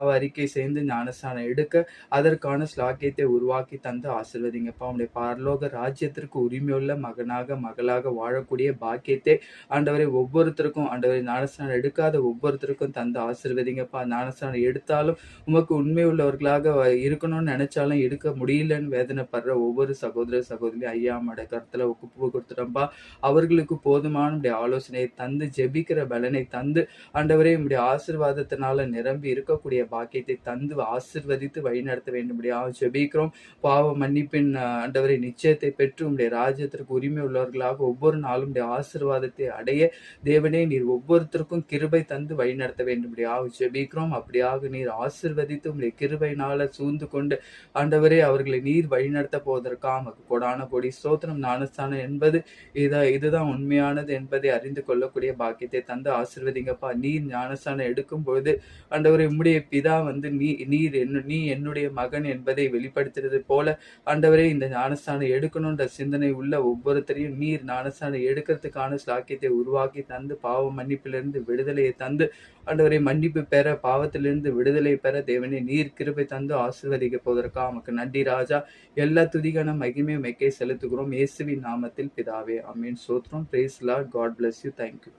அறிக்கை சேர்ந்து ஞானஸ்நானம் எடுக்க அதற்கான ஸ்லாக்கியத்தை உருவாக்கி தந்து ஆசீர்வதிங்கப்பா. உம்முடைய பரலோக ராஜ்யத்திற்கு உரிமையுள்ள மகனாக மகளாக வாழக்கூடிய பாக்கியத்தை ஆண்டவரை ஒவ்வொருத்தருக்கும் ஆண்டவரை ஞானஸ்நானம் எடுக்காத ஒவ்வொருத்தருக்கும் தந்து ஆசீர்வதிங்கப்பா. ஞானஸ்நானம் எடுத்தாலும் உமக்கு உண்மை உள்ளவர்களாக இருக்கணும்னு நினைச்சாலும் எடுக்க முடியலன்னு வேதனைப்படுற ஒவ்வொரு சகோதர சகோதரி ஐயா மட கருத்துல ஒப்பு கொடுத்துட்டோம்ப்பா. அவர்களுக்கு போதுமான உம்முடைய ஆலோசனையை தந்து ஜெபிக்கிற பலனை தந்து ஆண்டவரே உம்முடைய ஆசீர்வாதத்தினால நிரம்பி இருக்கக்கூடிய பாக்கியத்தை தந்து ஆசீர்வதித்து வழிநடத்த வேண்டும்படியாக ஜெபிக்கிறோம். பாவ மன்னிப்பின் ஆண்டவரை நிச்சயத்தை பெற்று உம்முடைய ராஜ்யத்திற்கு உரிமை உள்ளவர்களாக ஒவ்வொரு நாளும் உம்முடைய ஆசீர்வாதத்தை அடைய தேவனே நீர் ஒவ்வொருத்தருக்கும் கிருபை தந்து வழிநடத்த வேண்டும்படியாக ஜெபிக்கிறோம். அப்படியாக நீர் ஆசீர்வதித்து உம்முடைய கிருபையினால சூழ்ந்து கொண்டு ஆண்டவரே அவர்களை நீர் வழிநடத்த போவதற்காக கொடான கொடி ஸ்தோத்திரம். ஞானஸ்தானம் என்பது இதுதான் உண்மையானது என்பதை அறிந்து கொள்ளக்கூடிய பாக்கியத்தை தந்து ஆசீர்வதிங்கப்பா. நீர் ஞானஸ்தானம் எடுக்கும் பொழுது ஆண்டவரே உம்முடைய பிதா நீ என்னுடைய மகன் என்பதை வெளிப்படுத்துறது போல ஆண்டவரே இந்த ஞானஸ்தானம் எடுக்கணுன்ற சிந்தனை உள்ள ஒவ்வொருத்தரையும் நீர் ஞானஸ்தானம் எடுக்கிறதுக்கான ஸ்லாக்கியத்தை உருவாக்கி தந்து பாவ மன்னிப்பிலிருந்து விடுதலையை தந்து ஆண்டவரை மன்னிப்பு பெற பாவத்திலிருந்து விடுதலை பெற தேவனே நீர் கிருபை தந்து ஆசீர்வதிக்க போவதற்காக நமக்கு நன்றி ராஜா. எல்லா துதிகான மகிமையும் மெக்கை செலுத்துகிறோம் இயேசுவின் நாமத்தில் பிதாவே ஆமென். ஸ்தோத்திரம். Praise Lord. God bless you. Thank you.